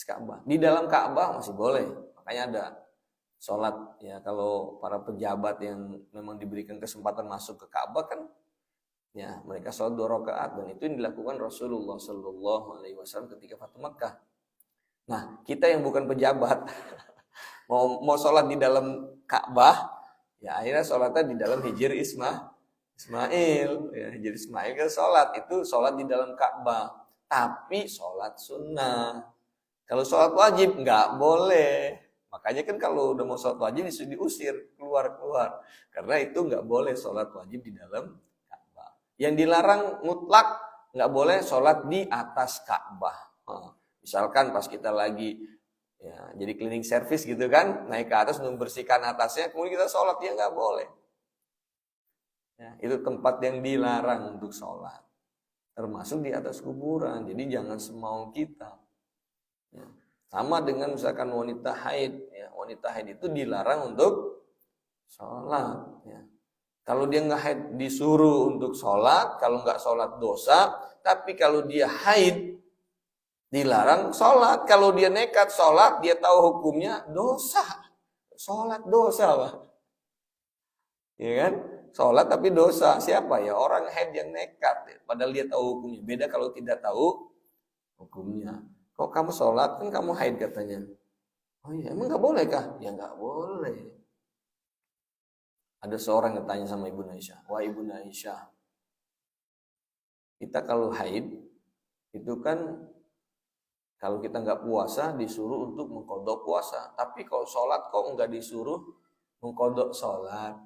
Speaker 1: Ka'bah. Di dalam Ka'bah masih boleh. Makanya ada sholat ya, kalau para pejabat yang memang diberikan kesempatan masuk ke Ka'bah kan, ya mereka sholat 2 rakaat, dan itu yang dilakukan Rasulullah Shallallahu Alaihi Wasallam ketika Fatu Makkah. Nah, kita yang bukan pejabat mau sholat di dalam Ka'bah, Ya akhirnya sholatnya di dalam Hijr Ismail. Ya, Hijr Ismail kan sholat, itu sholat di dalam Ka'bah. Tapi sholat sunnah. Kalau sholat wajib nggak boleh. Makanya kan kalau udah mau sholat wajib diusir keluar. Karena itu nggak boleh sholat wajib di dalam Ka'bah. Yang dilarang mutlak nggak boleh sholat di atas Ka'bah. Misalkan pas kita lagi ya, jadi cleaning service gitu kan, naik ke atas membersihkan atasnya, kemudian kita sholat, ya nggak boleh. Ya, itu tempat yang dilarang untuk sholat. Termasuk di atas kuburan. Jadi jangan semau kita. Ya. Sama dengan misalkan wanita haid, ya, wanita haid itu dilarang untuk sholat. Ya. Kalau dia nggak haid disuruh untuk sholat, kalau nggak sholat dosa. Tapi kalau dia haid dilarang sholat. Kalau dia nekat sholat, dia tahu hukumnya dosa. Sholat dosa, Pak. Ya kan? Sholat tapi dosa. Siapa ya? Orang haid yang nekat. Ya. Padahal dia tahu hukumnya. Beda kalau tidak tahu hukumnya. Kok kamu sholat? Kan kamu haid katanya. Oh iya, emang gak boleh kah? Ya gak boleh. Ada seorang yang tanya sama Ibu Aisyah. Wah Ibu Aisyah, kita kalau haid, itu kan kalau kita gak puasa disuruh untuk mengkodok puasa. Tapi kalau sholat kok gak disuruh mengkodok sholat?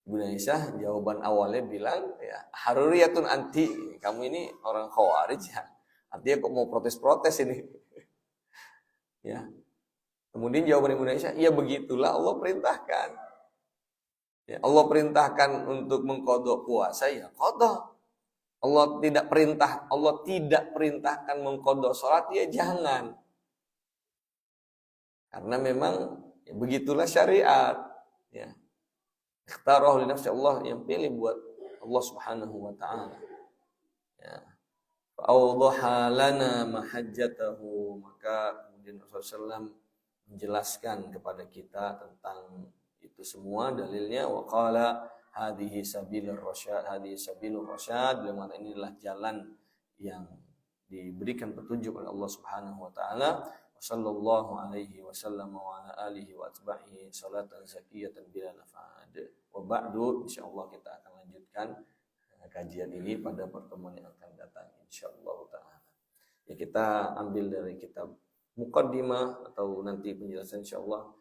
Speaker 1: Ibu Aisyah jawaban awalnya bilang, ya haruriyatun anti. Kamu ini orang khawarij ya. Artinya kok mau protes-protes ini. Ya. Kemudian jawaban Ibu Aisyah, ya begitulah Allah perintahkan. Ya, Allah perintahkan untuk mengkodok puasa, ya kodok. Allah tidak perintahkan mengkodok sholat, ya jangan. Karena memang ya, begitulah syariat. Ya. Ikhtarah li nafsi, Allah yang pilih buat Allah Subhanahu wa taala. Ya. Fa'awdaha lana mahajjatahu, maka kemudian Rasulullah SAW menjelaskan kepada kita tentang itu semua dalilnya. Wa qala hadhihi sabilur rasyad, dalam ini adalah jalan yang diberikan petunjuk oleh Allah Subhanahu wa taala. Sallallahu alaihi wasallam wa ala alihi wa atba'ihi salatan zakiyatan bila nafad. Wa ba'du, insyaallah kita akan lanjutkan kajian ini pada pertemuan yang akan datang insyaallah taala. Ya, kita ambil dari kitab Muqaddimah atau nanti penjelasan insyaallah.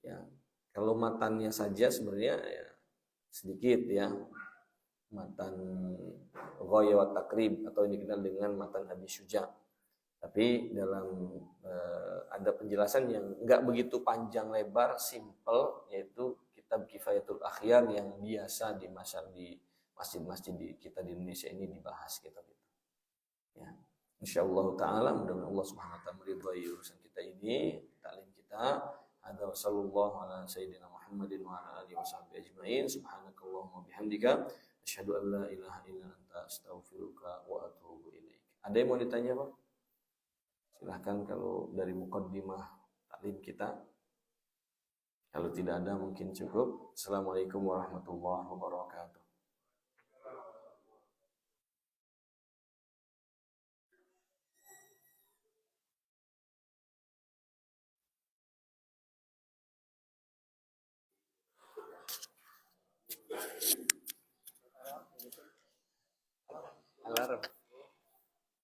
Speaker 1: Ya, kalau matannya saja sebenarnya ya, sedikit ya. Matan Ghaya wa Takrib atau yang dikenal dengan matan Abi Syuja. Tapi dalam ada penjelasan yang enggak begitu panjang lebar, simple, yaitu kitab Kifayatul Akhyar yang biasa di masjid-masjid kita di Indonesia ini dibahas kitab itu. Ya. Insyaallah taala mudah-mudahan Allah Subhanahu wa taala meridhai urusan kita ini, taklim kita. Hadza wa sallallahu ala sayyidina Muhammadin wa ala alihi washabbihi ajmain. Subhanakallahumma bihamdika asyhadu an la ilaha illa anta astaghfiruka wa atubu ilaik. Ada yang mau ditanya, Pak? Silahkan kalau dari muqaddimah taklim kita. Kalau tidak ada mungkin cukup. Assalamualaikum warahmatullahi wabarakatuh. Alarm.